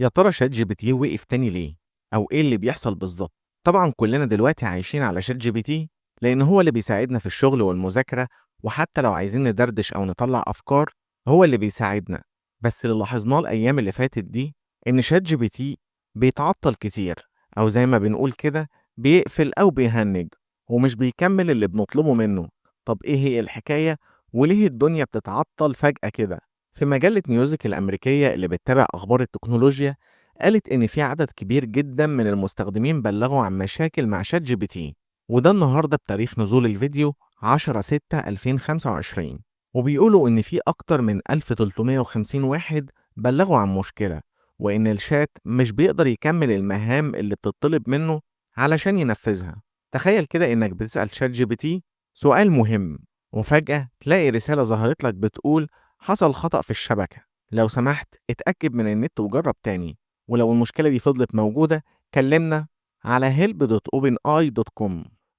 يا ترى شات جي بي تي وقف تاني ليه؟ أو إيه اللي بيحصل بالظبط؟ طبعا كلنا دلوقتي عايشين على شات جي بي تي لأن هو اللي بيساعدنا في الشغل والمذاكرة، وحتى لو عايزين ندردش أو نطلع أفكار هو اللي بيساعدنا. بس اللي لاحظناه الأيام اللي فاتت دي إن شات جي بي تي بيتعطل كتير، أو زي ما بنقول كده بيقفل أو بيهنج ومش بيكمل اللي بنطلبه منه. طب إيه هي الحكاية؟ وليه الدنيا بتتعطل فجأة كده؟ في مجلة نيوزك الأمريكية اللي بتتابع أخبار التكنولوجيا قالت إن في عدد كبير جدا من المستخدمين بلغوا عن مشاكل مع شات جي بي تي، وده النهاردة بتاريخ نزول الفيديو 10/6/2025. وبيقولوا إن في أكتر من 1350 واحد بلغوا عن مشكلة، وإن الشات مش بيقدر يكمل المهام اللي بتطلب منه علشان ينفذها. تخيل كده إنك بتسأل شات جي بي تي سؤال مهم، وفجأة تلاقي رسالة ظهرت لك بتقول حصل خطأ في الشبكة، لو سمحت اتأكد من النت وجرب تاني. ولو المشكلة دي فضلت موجودة كلمنا على help.openai.com.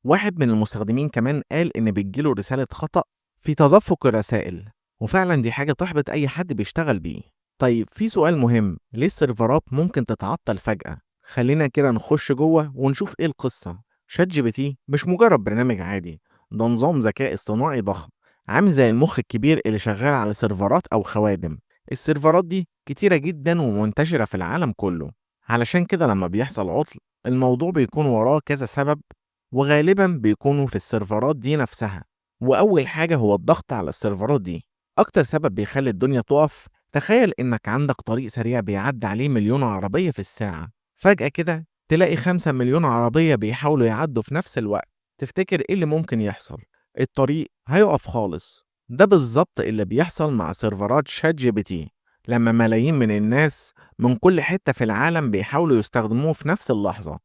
واحد من المستخدمين كمان قال إن بتجيله رسالة خطأ في تدفق الرسائل، وفعلا دي حاجة تحبط أي حد بيشتغل بيه. طيب في سؤال مهم، ليه السيرفرات ممكن تتعطل فجأة؟ خلينا كده نخش جوه ونشوف ايه القصة. شات جي بي تي مش مجرد برنامج عادي، ده نظام ذكاء اصطناعي ضخم، عامل زي المخ الكبير اللي شغال على سيرفرات أو خوادم. السيرفرات دي كتيرة جدا ومنتشرة في العالم كله، علشان كده لما بيحصل عطل الموضوع بيكون وراه كذا سبب، وغالبا بيكونوا في السيرفرات دي نفسها. وأول حاجة هو الضغط على السيرفرات دي. أكتر سبب بيخلي الدنيا تقف، تخيل إنك عندك طريق سريع بيعدي عليه مليون عربية في الساعة، فجأة كده تلاقي 5 مليون عربية بيحاولوا يعدوا في نفس الوقت. تفتكر إيه اللي ممكن يحصل؟ الطريق هيقف خالص. ده بالظبط اللي بيحصل مع سيرفرات شات جي بي تي، لما ملايين من الناس من كل حتة في العالم بيحاولوا يستخدموه في نفس اللحظة.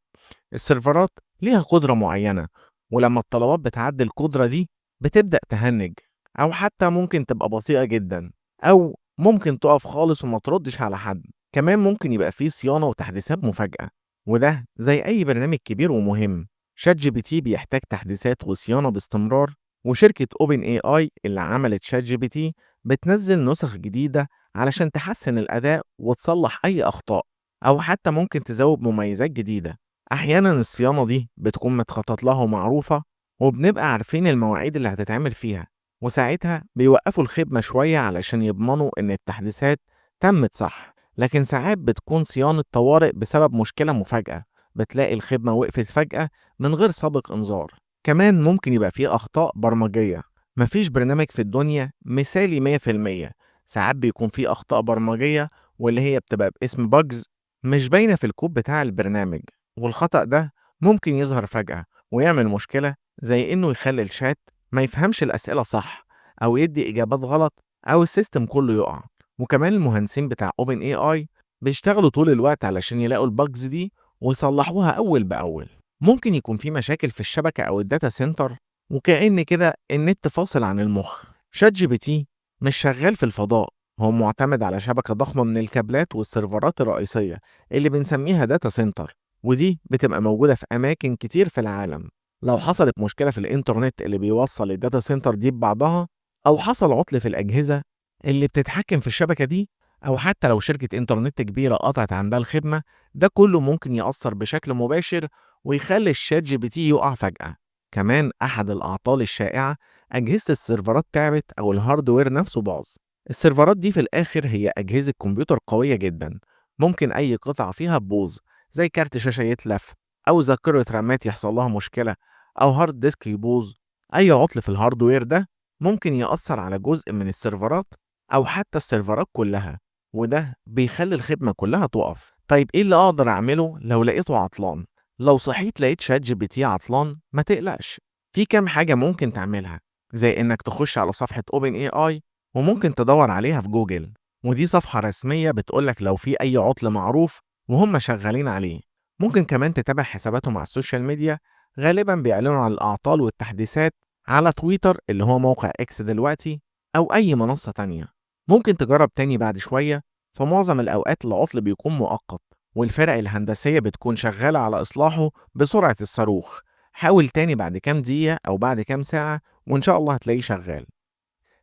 السيرفرات ليها قدرة معينة، ولما الطلبات بتعدي القدرة دي بتبدأ تهنج، أو حتى ممكن تبقى بطيئة جدا، أو ممكن تقف خالص وما تردش على حد. كمان ممكن يبقى فيه صيانة وتحديثات مفاجئة، وده زي أي برنامج كبير ومهم. شات جي بي تي بيحتاج تحديثات وصيانة باستمرار، وشركة اوبن اي اي اللي عملت شات جي بي تي بتنزل نسخ جديدة علشان تحسن الأداء وتصلح أي أخطاء، أو حتى ممكن تزود مميزات جديدة. أحيانا الصيانة دي بتكون متخطط لها ومعروفة، وبنبقى عارفين المواعيد اللي هتتعمل فيها، وساعتها بيوقفوا الخدمة شوية علشان يضمنوا إن التحديثات تمت صح. لكن ساعات بتكون صيانة طوارئ بسبب مشكلة مفاجئة، بتلاقي الخدمة وقفت فجأة من غير سابق إنذار. كمان ممكن يبقى فيه أخطاء برمجية، مفيش برنامج في الدنيا مثالي 100%. ساعات بيكون فيه أخطاء برمجية، واللي هي بتبقى باسم bugs مش باينة في الكود بتاع البرنامج، والخطأ ده ممكن يظهر فجأة ويعمل مشكلة، زي إنه يخلي الشات ما يفهمش الأسئلة صح، أو يدي إجابات غلط، أو السيستم كله يقع. وكمان المهندسين بتاع اوبن اي اي بيشتغلوا طول الوقت علشان يلاقوا الباجز دي ويصلحوها أول بأول. ممكن يكون في مشاكل في الشبكة أو الداتا سنتر، وكأن كده النت فاصل عن المخ. شات جي بي تي مش شغال في الفضاء، هو معتمد على شبكة ضخمة من الكابلات والسيرفرات الرئيسية اللي بنسميها داتا سنتر، ودي بتبقى موجودة في أماكن كتير في العالم. لو حصلت مشكلة في الإنترنت اللي بيوصل الداتا سنتر دي ببعضها، أو حصل عطل في الأجهزة اللي بتتحكم في الشبكة دي، أو حتى لو شركة إنترنت كبيرة قطعت عندها الخدمة، ده كله ممكن يأثر بشكل مباشر ويخلي الشات جي بي تي يقع فجأة. كمان أحد الأعطال الشائعة أجهزة السيرفرات تعبت أو الهاردوير نفسه باظ. السيرفرات دي في الآخر هي أجهزة كمبيوتر قوية جدا، ممكن أي قطعة فيها تبوظ، زي كارت شاشة يتلف، أو ذاكرة رامات يحصل لها مشكلة، أو هارد ديسك يبوظ. أي عطل في الهاردوير ده ممكن يأثر على جزء من السيرفرات أو حتى السيرفرات كلها، وده بيخلي الخدمة كلها تقف. طيب إيه اللي أقدر أعمله لو لقيته عطلان؟ لو صحيت لقيت شات جي بي تي عطلان ما تقلقش، في كام حاجة ممكن تعملها، زي إنك تخش على صفحة اوبن اي اي وممكن تدور عليها في جوجل، ودي صفحة رسمية بتقولك لو في أي عطل معروف وهم شغالين عليه. ممكن كمان تتابع حساباتهم على السوشيال ميديا، غالبا بيعلنوا عن الأعطال والتحديثات على تويتر اللي هو موقع اكس دلوقتي، أو أي منصة تانية. ممكن تجرب تاني بعد شوية، في معظم الأوقات العطل بيكون مؤقت، والفرق الهندسية بتكون شغالة على إصلاحه بسرعة الصاروخ. حاول تاني بعد كام دقيقة أو بعد كام ساعة وإن شاء الله هتلاقيه شغال.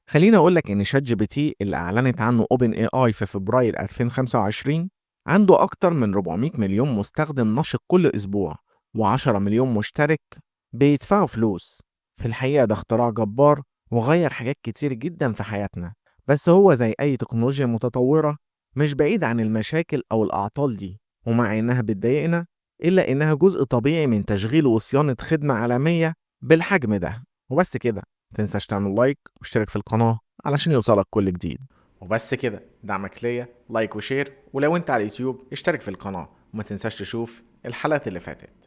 خليني أقول لك إن شات جي بي تي اللي أعلنت عنه اوبن اي اي في فبراير 2025 عنده أكتر من 400 مليون مستخدم نشط كل أسبوع، و10 مليون مشترك بيدفعوا فلوس. في الحقيقة ده اختراع جبار وغير حاجات كتير جدا في حياتنا، بس هو زي أي تكنولوجيا متطورة مش بعيد عن المشاكل أو الأعطال دي، ومع إنها بتضايقنا إلا إنها جزء طبيعي من تشغيل وصيانة خدمة عالمية بالحجم ده. وبس كده، متنساش تعمل لايك واشترك في القناة علشان يوصلك كل جديد. وبس كده، دعمك ليا لايك وشير، ولو انت على اليوتيوب اشترك في القناة وما تنساش تشوف الحلقات اللي فاتت.